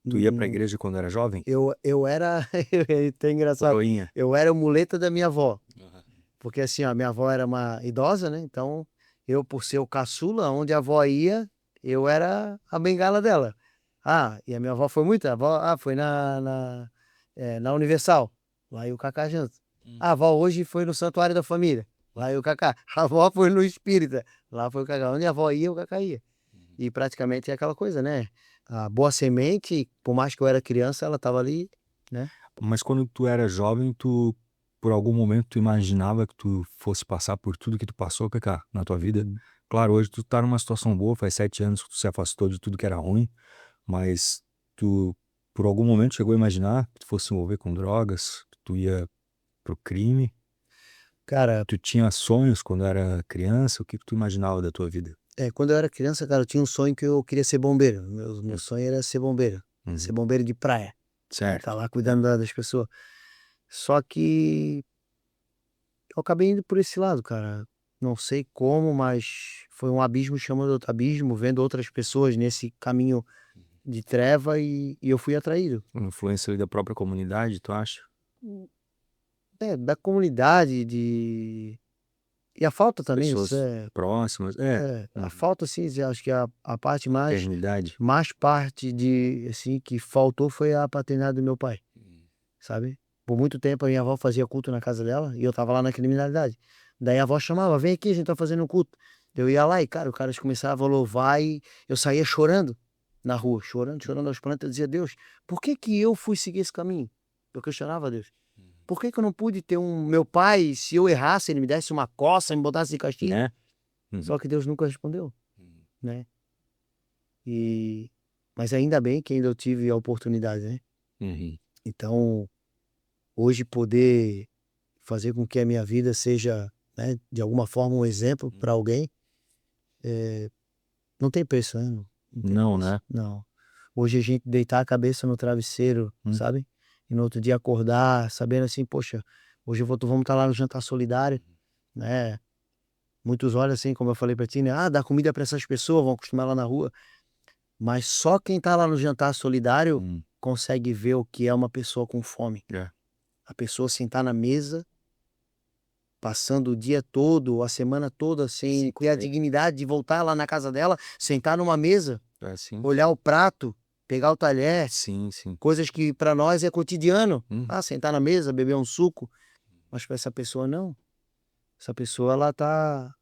Tu ia pra Hum, igreja quando era jovem? eu era é até engraçado, Coroinha? eu era o muleta da minha avó, Aham. porque assim, ó, minha avó era uma idosa, né, então eu, por ser o caçula, onde a avó ia, eu era a bengala dela. Ah, e a minha avó foi muito, a avó, foi na Universal, lá e o Cacá junto. A avó hoje foi no Santuário da Família, lá e o Cacá. A avó foi no Espírita, lá foi o Cacá. Onde a avó ia, o Cacá ia. E praticamente é aquela coisa, né? A boa semente, por mais que eu era criança, ela estava ali, né? Mas quando tu era jovem, tu, por algum momento, tu imaginava que tu fosse passar por tudo que tu passou, Kaká, na tua vida? Hum. Claro, hoje tu tá numa situação boa, faz 7 anos que tu se afastou de tudo que era ruim, mas tu, por algum momento, chegou a imaginar que tu fosse se envolver com drogas, que tu ia pro crime? Cara, Tu tinha sonhos quando era criança? O que que tu imaginava da tua vida? quando eu era criança, cara, eu tinha um sonho que eu queria ser bombeiro. Meu Hum, sonho era ser uhum. bombeiro de praia, né? Tá Certo. lá cuidando das pessoas. Só que eu acabei indo por esse lado, cara. Não sei como, mas foi um abismo chamando outro abismo, vendo outras pessoas nesse caminho de treva e eu fui atraído. Uma influência ali da própria comunidade, tu acha? Da comunidade, de e a falta também, isso Pessoas próximas, a uhum. falta assim, acho que a parte Paternidade. mais parte de assim, que faltou foi a paternidade do meu pai, sabe. Por muito tempo a minha avó fazia culto na casa dela e eu estava lá na criminalidade. Daí a avó chamava: "Vem aqui, a gente tá fazendo um culto". Eu ia lá e, cara, os caras começavam a louvar e eu saía chorando na rua, chorando, chorando aos prantos, eu dizia: "Deus, por que que eu fui seguir esse caminho?". Eu questionava a Deus. Por que que eu não pude ter meu pai, se eu errasse, ele me desse uma coça, me botasse de castigo? Né? Uhum. Só que Deus nunca respondeu, né. E mas ainda bem que ainda eu tive a oportunidade, né. Uhum. Então, hoje poder fazer com que a minha vida seja, né, de alguma forma um exemplo para alguém, não tem preço, né, não tem Não, preço, né? não. Hoje a gente deitar a cabeça no travesseiro, Hum. sabe, e no outro dia acordar sabendo assim: "Poxa, hoje vamos estar lá no jantar solidário", né. Muitos olham assim, como eu falei pra ti, né: "Ah, dá comida pra essas pessoas, vão acostumar lá na rua", mas só quem tá lá no jantar solidário Hum. consegue ver o que é uma pessoa com fome. É. A pessoa sentar na mesa, passando o dia todo, a semana toda sem ter a dignidade de voltar lá na casa dela, sentar numa mesa, É assim? olhar o prato, pegar o talher, Sim, sim. coisas que pra nós é cotidiano. Hum. Ah, sentar na mesa, beber um suco, mas pra essa pessoa não. Essa pessoa ela tá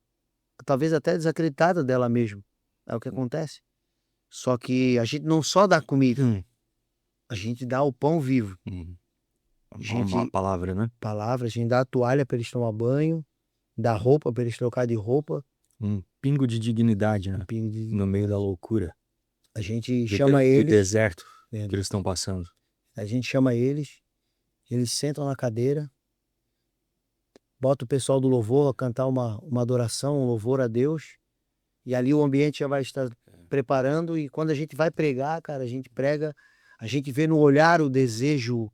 talvez até desacreditada dela mesma. É o que acontece. Só que a gente não só dá comida, Hum. a gente dá o pão vivo. Uhum. A Uma gente palavra, né? a gente dá a toalha para eles tomar banho, dá roupa para eles trocar de roupa, Um pingo de dignidade, um né? pingo de No meio da dignidade. loucura. A gente Do, chama do eles, deserto que eles verdade. estão passando. A gente chama eles, eles sentam na cadeira, bota o pessoal do louvor a cantar uma adoração, um louvor a Deus, e ali o ambiente já vai estar preparando e quando a gente vai pregar, cara, a gente prega, a gente vê no olhar o desejo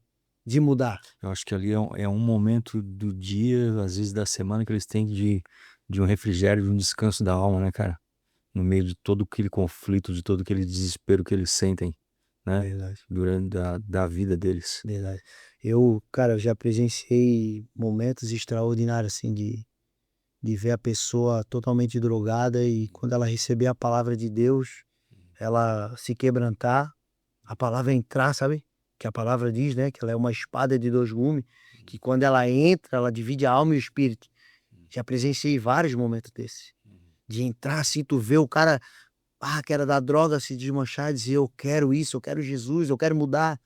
de mudar. Eu acho que ali é um momento do dia, às vezes da semana, que eles têm de um refrigério, de um descanso da alma, né, cara? No meio de todo aquele conflito, de todo aquele desespero que eles sentem, né? Verdade, Durante da vida deles. verdade. Eu, cara, eu já presenciei momentos extraordinários, assim, de ver a pessoa totalmente drogada e quando ela receber a palavra de Deus, ela se quebrantar, a palavra entrar, sabe? Que a palavra diz, né, que ela é uma espada de 2 gumes, que quando ela entra, ela divide a alma e o espírito. Já presenciei vários momentos desses. De entrar assim, tu vê o cara, que era da droga, se desmanchar e dizer: "Eu quero isso, eu quero Jesus, eu quero mudar",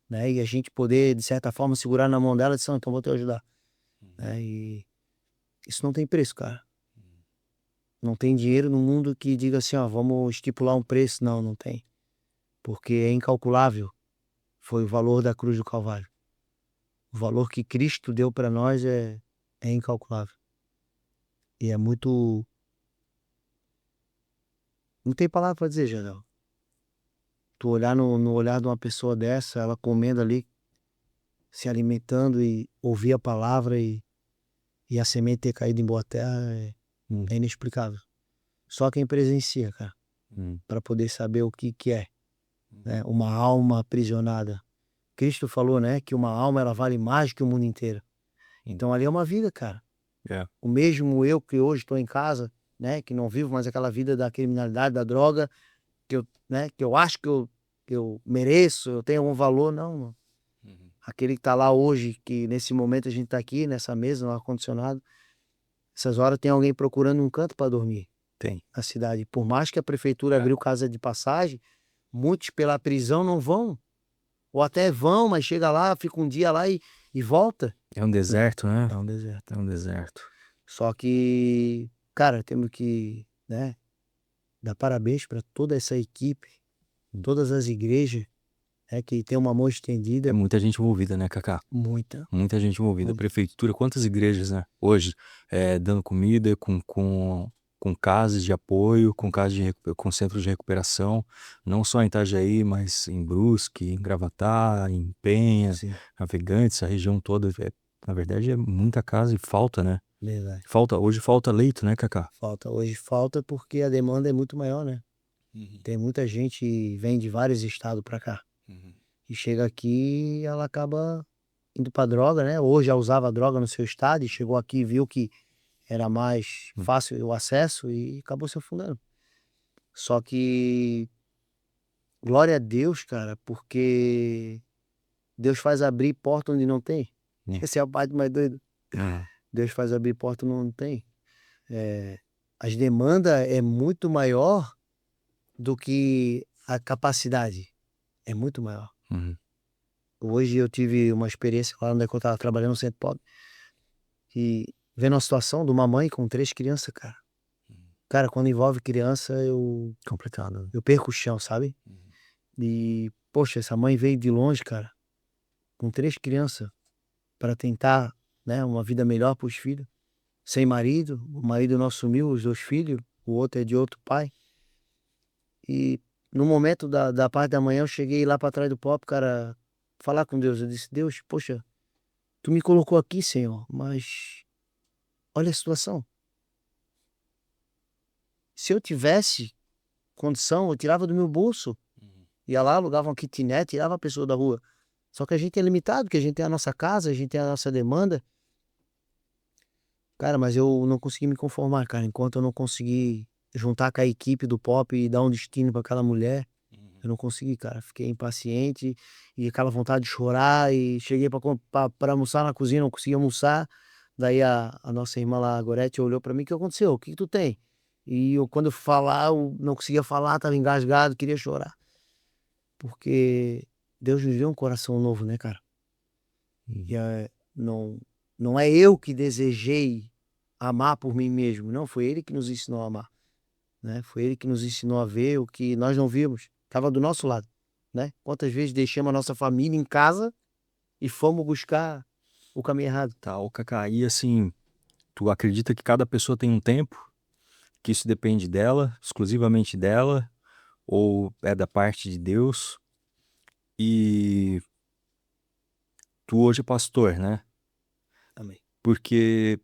né, e a gente poder, de certa forma, segurar na mão dela e dizer: "Não, então vou te ajudar", né, e isso não tem preço, cara. Não tem dinheiro no mundo que diga assim: "Ó, vamos estipular um preço", não, não tem, porque é incalculável, foi o valor da cruz do Calvário. O valor que Cristo deu para nós é incalculável. E é muito Não tem palavra pra dizer, Jardel. Tu olhar no olhar de uma pessoa dessa, ela comendo ali, se alimentando e ouvir a palavra e a semente ter caído em boa terra é inexplicável. Só quem presencia, cara, para poder saber o que é, né? Uma alma aprisionada. Cristo falou, né, que uma alma ela vale mais que o mundo inteiro. Então ali é uma vida, cara. O mesmo eu que hoje estou em casa, né, que não vivo mais aquela vida da criminalidade, da droga, que eu acho que eu mereço, eu tenho algum valor, não. Aquele que está lá hoje, que nesse momento a gente está aqui, nessa mesa, no ar-condicionado, essas horas tem alguém procurando um canto para dormir. Tem. Na cidade. Por mais que a prefeitura abriu casa de passagem, muitos pela prisão não vão. Ou até vão, mas chega lá, fica um dia lá e volta. É um deserto, né? É um deserto. É um deserto. Só que, cara, temos que, né, dar parabéns para toda essa equipe, todas as igrejas, que tem uma mão estendida. É muita gente envolvida, né, Cacá? Muita. Muita gente envolvida. Muita. Prefeitura, quantas igrejas, né? Hoje, dando comida, com casas de apoio, com centros de recuperação, não só em Itajaí, mas em Brusque, em Gravatá, em Penha, Sim, Navegantes, a região toda. Na verdade, é muita casa e falta, né? verdade. Hoje falta leito, né, Cacá? Hoje falta porque a demanda é muito maior, né? Tem muita gente que vem de vários estados para cá. E chega aqui e ela acaba indo pra droga, né? Ou já usava droga no seu estado e chegou aqui e viu que era mais fácil o acesso e acabou se afundando. Só que, glória a Deus, cara, porque Deus faz abrir porta onde não tem. Esse é o parte mais doido. Deus faz abrir porta onde não tem. As demandas é muito maior do que a capacidade. É muito maior. Hoje eu tive uma experiência lá onde eu estava trabalhando no centro pobre e vendo a situação de uma mãe com 3 crianças, cara. Cara, quando envolve criança, Complicado. eu perco o chão, sabe? E, poxa, essa mãe veio de longe, cara, com 3 crianças para tentar, né, uma vida melhor para os filhos. Sem marido, o marido não assumiu os 2 filhos, o outro é de outro pai. E no momento da parte da manhã, eu cheguei lá para trás do pop, cara, falar com Deus. Eu disse, Deus, poxa, tu me colocou aqui, Senhor, mas olha a situação. Se eu tivesse condição, eu tirava do meu bolso. Ia lá, alugava uma kitnet, tirava a pessoa da rua. Só que a gente é limitado, porque a gente tem a nossa casa, a gente tem a nossa demanda. Cara, mas eu não consegui me conformar, cara, enquanto eu não consegui juntar com a equipe do pop e dar um destino para aquela mulher. Eu não consegui, cara. Fiquei impaciente e aquela vontade de chorar. E cheguei para almoçar na cozinha, não consegui almoçar. Daí a nossa irmã lá, a Gorete, olhou para mim: o que aconteceu? O que tu tem? E eu, quando eu falar, eu não conseguia falar, tava engasgado, queria chorar. Porque Deus nos deu um coração novo, né, cara? E não é eu que desejei amar por mim mesmo, não, foi Ele que nos ensinou a amar, né? Foi Ele que nos ensinou a ver o que nós não vimos, estava do nosso lado, né? Quantas vezes deixamos a nossa família em casa e fomos buscar o caminho errado? Tá, ô Cacá, e assim, tu acredita que cada pessoa tem um tempo? Que isso depende dela, exclusivamente dela? Ou é da parte de Deus? E tu hoje é pastor, né? Amém. Porque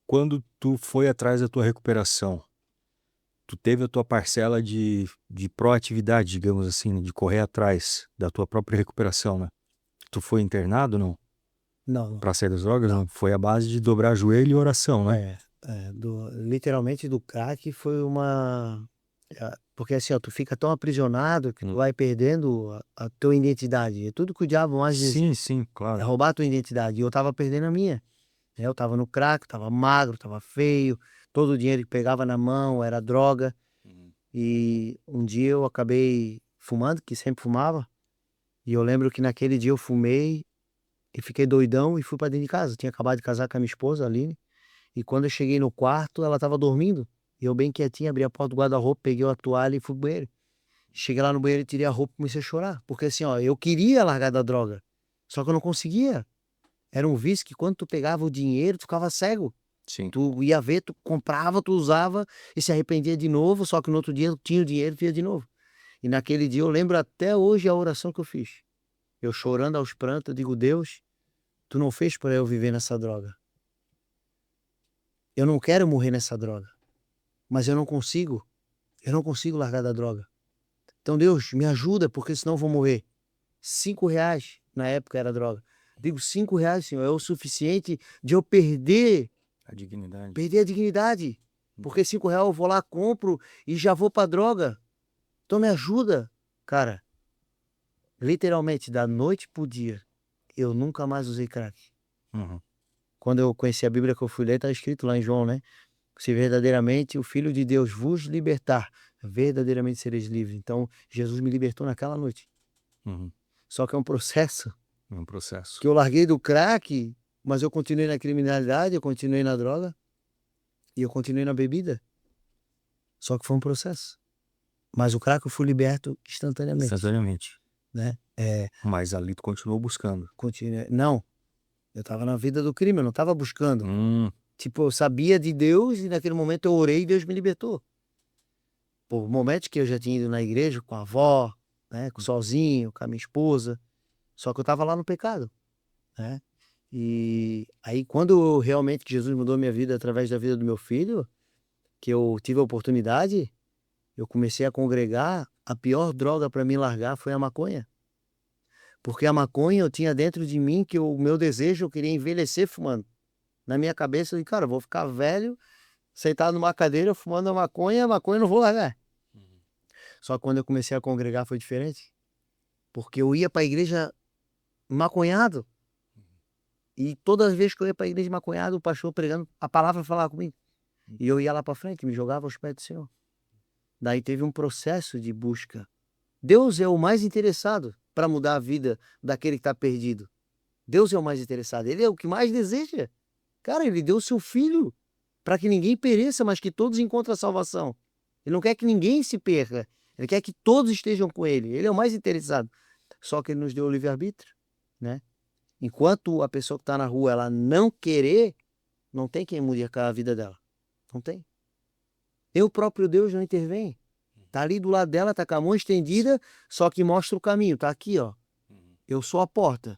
quando tu foi atrás da tua recuperação, tu teve a tua parcela de proatividade, digamos assim, né? De correr atrás da tua própria recuperação, né? Tu foi internado, não? Não, Pra sair das drogas, não? Foi a base de dobrar joelho e oração, né? literalmente do crack foi uma... Porque assim, ó, tu fica tão aprisionado que tu vai perdendo a tua identidade. É tudo que o diabo mais Sim, sim, é claro. roubar a tua identidade. E eu tava perdendo a minha. Eu tava no crack, tava magro, tava feio. Todo o dinheiro que pegava na mão era droga. E um dia eu acabei fumando, que sempre fumava. E eu lembro que naquele dia eu fumei e fiquei doidão e fui pra dentro de casa. Eu tinha acabado de casar com a minha esposa, a Aline. E quando eu cheguei no quarto, ela tava dormindo. E eu bem quietinho, abri a porta do guarda-roupa, peguei a toalha e fui pro banheiro. Cheguei lá no banheiro e tirei a roupa e comecei a chorar. Porque assim, ó, eu queria largar da droga. Só que eu não conseguia. Era um vício que quando tu pegava o dinheiro, tu ficava cego. Sim. Tu ia ver, tu comprava, tu usava e se arrependia de novo, só que no outro dia tinha o dinheiro, tu ia de novo. E naquele dia eu lembro até hoje a oração que eu fiz. Eu chorando aos prantos, eu digo: "Deus, tu não fez para eu viver nessa droga. Eu não quero morrer nessa droga, mas eu não consigo largar da droga. Então Deus, me ajuda, porque senão eu vou morrer". R$ 5 na época era droga. Digo: "R$ 5, Senhor, é o suficiente de eu A dignidade. perder a dignidade, porque R$ 5 eu vou lá, compro e já vou pra droga. Então me ajuda". Cara, literalmente da noite pro dia, eu nunca mais usei crack. Uhum. Quando eu conheci a Bíblia que eu fui ler, tá escrito lá em João, né: "Se verdadeiramente o Filho de Deus vos libertar, verdadeiramente sereis livres". Então, Jesus me libertou naquela noite. Uhum. Só que é um processo É um processo. que eu larguei do crack, mas eu continuei na criminalidade, eu continuei na droga e eu continuei na bebida. Só que foi um processo. Mas o crack eu fui liberto instantaneamente, Instantaneamente. né. Mas ali tu continuou buscando. Não, eu estava na vida do crime, eu não estava buscando. Hum. Tipo, eu sabia de Deus e naquele momento eu orei e Deus me libertou. Por momentos que eu já tinha ido na igreja com a avó, né, sozinho, com a minha esposa, só que eu estava lá no pecado, né. E aí quando realmente Jesus mudou minha vida através da vida do meu filho, que eu tive a oportunidade, eu comecei a congregar, a pior droga para mim largar foi a maconha. Porque a maconha eu tinha dentro de mim que o meu desejo, eu queria envelhecer fumando. Na minha cabeça eu: "Cara, eu vou ficar velho, sentado numa cadeira fumando a maconha eu não vou largar". Só que quando eu comecei a congregar foi diferente, porque eu ia para a igreja maconhado, e todas as vezes que eu ia para a igreja maconhado, o pastor pregando, a palavra falava comigo, e eu ia lá para frente, me jogava aos pés do Senhor. Daí teve um processo de busca. Deus é o mais interessado para mudar a vida daquele que está perdido. Deus é o mais interessado, ele é o que mais deseja. Cara, ele deu o seu filho para que ninguém pereça, mas que todos encontrem a salvação. Ele não quer que ninguém se perca, ele quer que todos estejam com ele, ele é o mais interessado. Só que ele nos deu o livre-arbítrio, né. Enquanto a pessoa que está na rua, ela não querer, não tem quem mude a vida dela, não tem. E o próprio Deus não intervém. Tá ali do lado dela, tá com a mão estendida, só que mostra o caminho, tá aqui ó, eu sou a porta.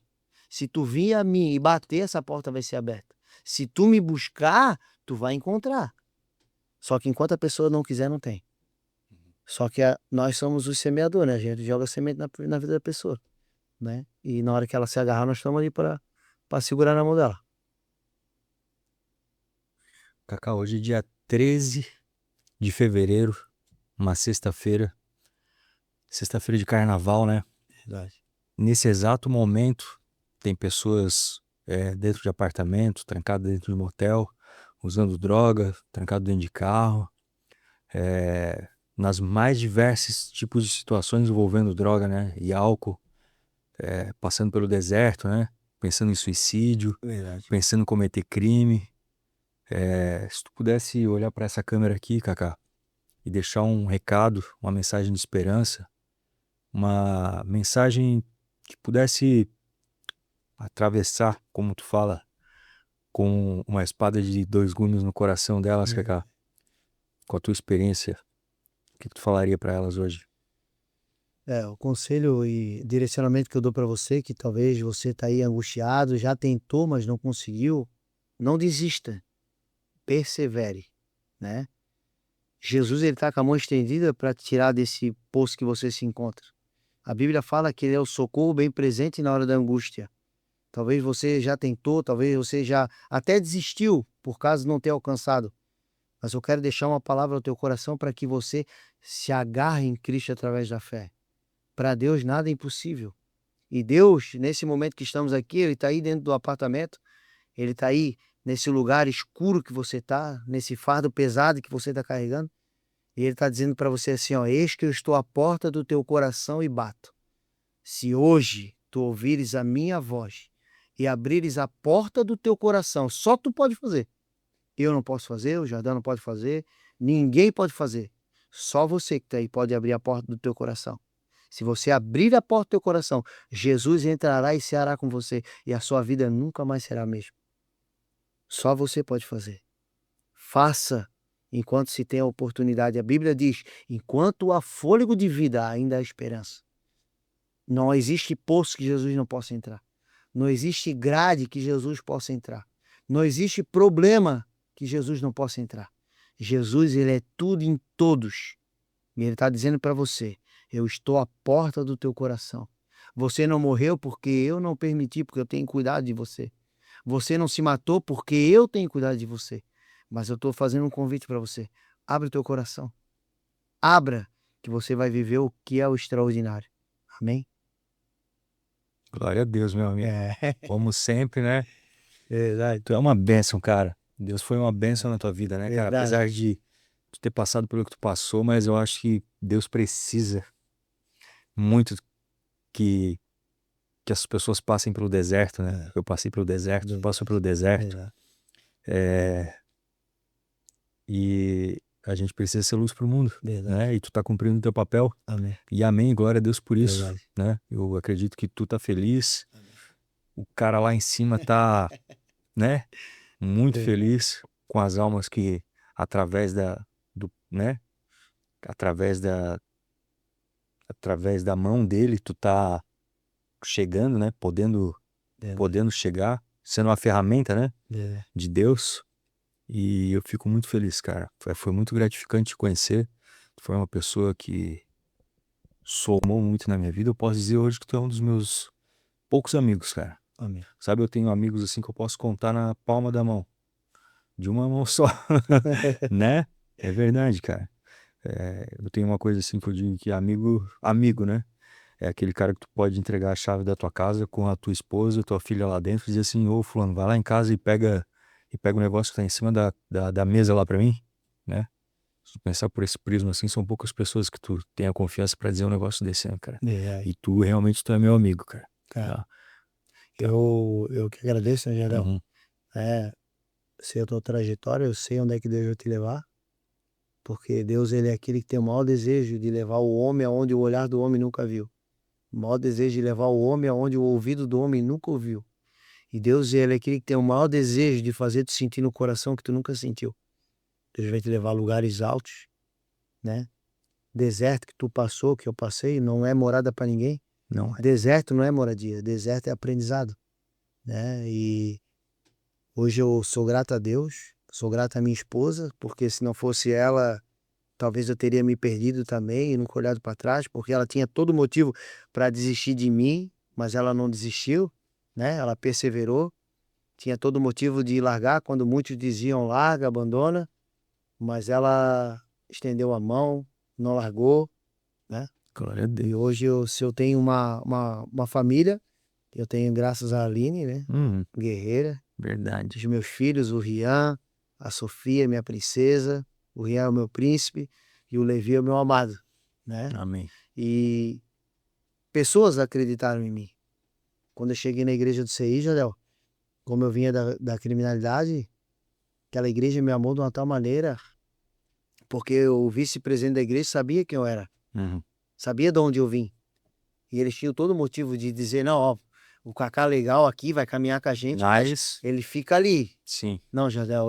Se tu vir a mim e bater, essa porta vai ser aberta. Se tu me buscar, tu vai encontrar. Só que enquanto a pessoa não quiser, não tem. Só que nós somos os semeadores, né? A gente joga semente na vida da pessoa, né? E na hora que ela se agarrar, nós estamos ali para segurar na mão dela. Cacá, hoje é dia 13 de fevereiro, uma sexta-feira de carnaval, né? Verdade. Nesse exato momento, tem pessoas dentro de apartamento, trancado dentro de motel, usando droga, trancado dentro de carro, nas mais diversos tipos de situações envolvendo droga, né? E álcool, passando pelo deserto, né? Pensando em suicídio, Verdade. pensando em cometer crime. Se tu pudesse olhar para essa câmera aqui, Cacá, e deixar um recado, uma mensagem de esperança, uma mensagem que pudesse atravessar, como tu fala, com uma espada de dois gumes no coração delas, Cacá, com a tua experiência, o que tu falaria para elas hoje? O conselho e direcionamento que eu dou para você, que talvez você está aí angustiado, já tentou, mas não conseguiu, não desista, persevere, né? Jesus ele está com a mão estendida para te tirar desse poço que você se encontra. A Bíblia fala que ele é o socorro bem presente na hora da angústia. Talvez você já tentou, talvez você já até desistiu por causa de não ter alcançado. Mas eu quero deixar uma palavra no teu coração para que você se agarre em Cristo através da fé. Para Deus nada é impossível. E Deus, nesse momento que estamos aqui, Ele está aí dentro do apartamento, Ele está aí nesse lugar escuro que você está, nesse fardo pesado que você está carregando. E Ele está dizendo para você assim, ó: eis que eu estou à porta do teu coração e bato. Se hoje tu ouvires a minha voz e abrires a porta do teu coração, só tu pode fazer. Eu não posso fazer, o Jardão não pode fazer, ninguém pode fazer. Só você que está aí pode abrir a porta do teu coração. Se você abrir a porta do teu coração, Jesus entrará e ceará com você e a sua vida nunca mais será a mesma. Só você pode fazer. Faça enquanto se tem a oportunidade. A Bíblia diz: enquanto há fôlego de vida, ainda há esperança. Não existe poço que Jesus não possa entrar. Não existe grade que Jesus possa entrar. Não existe problema que Jesus não possa entrar. Jesus, ele é tudo em todos. E ele está dizendo para você: eu estou à porta do teu coração. Você não morreu porque eu não permiti, porque eu tenho cuidado de você. Você não se matou porque eu tenho cuidado de você. Mas eu estou fazendo um convite para você. Abre o teu coração. Abra, que você vai viver o que é o extraordinário. Amém? Glória a Deus, meu amigo. É, Como sempre, né? verdade. Tu é uma bênção, cara. Deus foi uma bênção na tua vida, né, cara? Verdade. Apesar de tu ter passado pelo que tu passou, mas eu acho que Deus precisa muito que, que as pessoas passem pelo deserto, né? Eu passei pelo deserto, tu passou pelo deserto. Verdade. É, e a gente precisa ser luz pro mundo, Verdade. né? E tu tá cumprindo o teu papel. Amém. E amém, glória a Deus por isso, Verdade. né? Eu acredito que tu tá feliz. O cara lá em cima tá, né? Muito É. feliz com as almas que através né? Através da mão dele tu tá chegando, né? Podendo Verdade. chegar, sendo uma ferramenta, né? Verdade. De Deus. E eu fico muito feliz, cara. Foi muito gratificante te conhecer. Tu foi uma pessoa que somou muito na minha vida. Eu posso dizer hoje que tu é um dos meus poucos amigos, cara. Amém. Sabe, eu tenho amigos assim que eu posso contar na palma da mão. De uma mão só, né? É verdade, cara. Eu tenho uma coisa assim que eu digo que amigo, né? É aquele cara que tu pode entregar a chave da tua casa com a tua esposa, tua filha lá dentro e dizer assim: ô fulano, vai lá em casa e pega o negócio que tá em cima da mesa lá pra mim, né? Se tu pensar por esse prisma assim, são poucas pessoas que tu tem a confiança pra dizer um negócio desse, né, cara? Verdade. E tu realmente tu é meu amigo, cara. Cara, Tá? eu que agradeço, né, Jardel? Uhum. Sei a tua trajetória, eu sei onde é que Deus vai te levar, porque Deus, ele é aquele que tem o maior desejo de levar o homem aonde o olhar do homem nunca viu. O maior desejo de levar o homem aonde o ouvido do homem nunca ouviu. E Deus, ele é aquele que tem o maior desejo de fazer tu sentir no coração que tu nunca sentiu. Deus vai te levar a lugares altos, né? Deserto que tu passou, que eu passei, não é morada para ninguém. Não, Deserto não é moradia, deserto é aprendizado, né? E hoje eu sou grato a Deus, sou grato à minha esposa, porque se não fosse ela, talvez eu teria me perdido também e nunca olhado para trás, porque ela tinha todo motivo para desistir de mim, mas ela não desistiu, né? Ela perseverou, tinha todo motivo de largar quando muitos diziam larga, abandona, mas ela estendeu a mão, não largou, né? glória a Deus. E hoje, se eu tenho uma família, eu tenho graças a Aline, né? Guerreira, Verdade. os meus filhos, o Rian, a Sofia, minha princesa, o Rian é o meu príncipe e o Levi é o meu amado, né? Amém. E pessoas acreditaram em mim. Quando eu cheguei na igreja do CI, Jadel, como eu vinha da criminalidade, aquela igreja me amou de uma tal maneira, porque o vice-presidente da igreja sabia quem eu era, Uhum. sabia de onde eu vim. E eles tinham todo motivo de dizer, não, ó, o Kaká legal aqui, vai caminhar com a gente, mas Mas, ele fica ali. sim. Não, Jadel,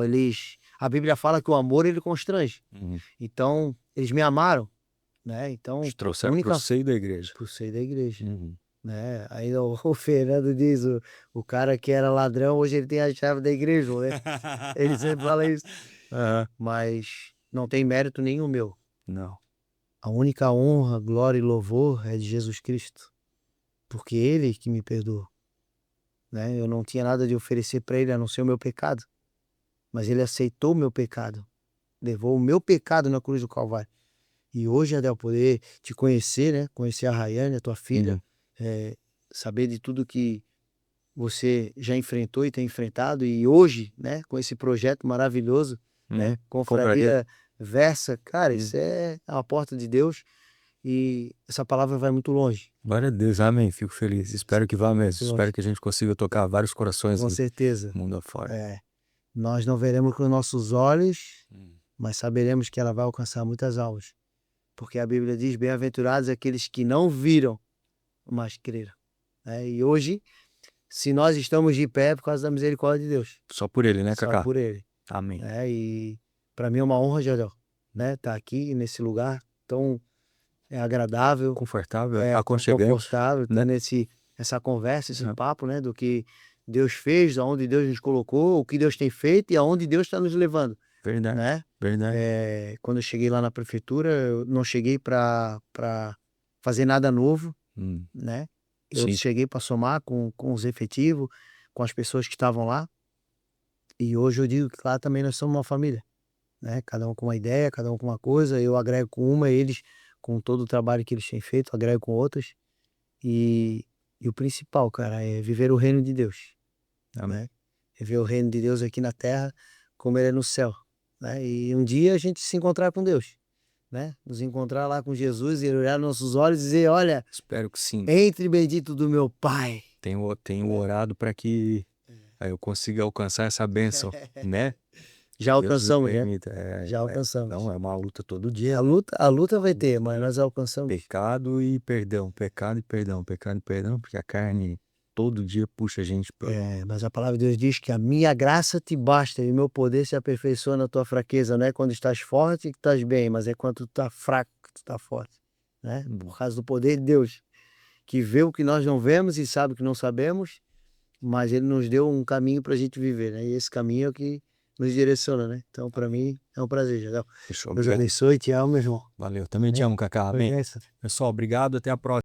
a Bíblia fala que o amor, ele constrange. Uhum. Então, eles me amaram, né? Então, Te a trouxeram pro única seio da igreja. por ser da igreja, Uhum. né? Aí o Fernando diz, o cara que era ladrão, hoje ele tem a chave da igreja, né? Ele sempre fala isso. Aham. Mas não tem mérito nenhum meu. Não. A única honra, glória e louvor é de Jesus Cristo, porque ele que me perdoou, né? Eu não tinha nada de oferecer para ele a não ser o meu pecado, mas ele aceitou o meu pecado, levou o meu pecado na cruz do Calvário. E hoje, Adel, poder te conhecer, né? Conhecer a Rayane, a tua filha, Uhum. saber de tudo que você já enfrentou e tem enfrentado, e hoje, né? Com esse projeto maravilhoso, né? Confraria. Confraria Versa, cara, Uhum. isso é a porta de Deus e essa palavra vai muito longe. Glória a Deus, amém. Fico feliz. Espero que vá mesmo. Muito Espero longe, que a gente consiga tocar vários corações com do certeza. mundo afora. Nós não veremos com nossos olhos, Uhum. mas saberemos que ela vai alcançar muitas almas. Porque a Bíblia diz: bem-aventurados aqueles que não viram, mas creram. E hoje, se nós estamos de pé, é por causa da misericórdia de Deus, Só por ele, né, só Kaká? por Ele. Amém. E Para mim é uma honra, Jardel, né? Tá aqui nesse lugar tão agradável, Confortável, confortável, aconchegante, né? né? Essa conversa, esse É. papo, né? Do que Deus fez, aonde Deus nos colocou, o que Deus tem feito e aonde Deus está nos levando, Verdade, né? verdade. Quando eu cheguei lá na prefeitura, eu não cheguei para fazer nada novo, né? Eu Sim. cheguei para somar com os efetivos, com as pessoas que estavam lá. E hoje eu digo que lá também nós somos uma família, né? Cada um com uma ideia, cada um com uma coisa. Eu agrego com uma, eles com todo o trabalho que eles têm feito, agrego com outras. E o principal, cara, é viver o reino de Deus, Amém. né? Viver o reino de Deus aqui na terra como ele é no céu, né? E um dia a gente se encontrar com Deus, né? Nos encontrar lá com Jesus e ele olhar nos nossos olhos e dizer, olha, Espero que sim. entre bendito do meu Pai. Tenho orado para que eu consiga alcançar essa bênção, né? Já Deus alcançamos, né? permita. Já alcançamos. Não, é uma luta todo dia. A luta vai ter, mas nós alcançamos. Pecado e perdão, pecado e perdão, pecado e perdão, porque a carne todo dia puxa a gente pra... Mas a palavra de Deus diz que a minha graça te basta e o meu poder se aperfeiçoa na tua fraqueza. Não é quando estás forte que estás bem, mas é quando tu estás fraco que tu estás forte, né? Por causa do poder de Deus, que vê o que nós não vemos e sabe o que não sabemos, mas ele nos deu um caminho para a gente viver, né? E esse caminho é o que nos direciona, né? Então, para mim, é um prazer, Jardel. Fechou, Deus obrigado. abençoe, te amo, meu irmão. Valeu, também te amo, Cacá, amém. Foi essa. Pessoal, obrigado, até a próxima.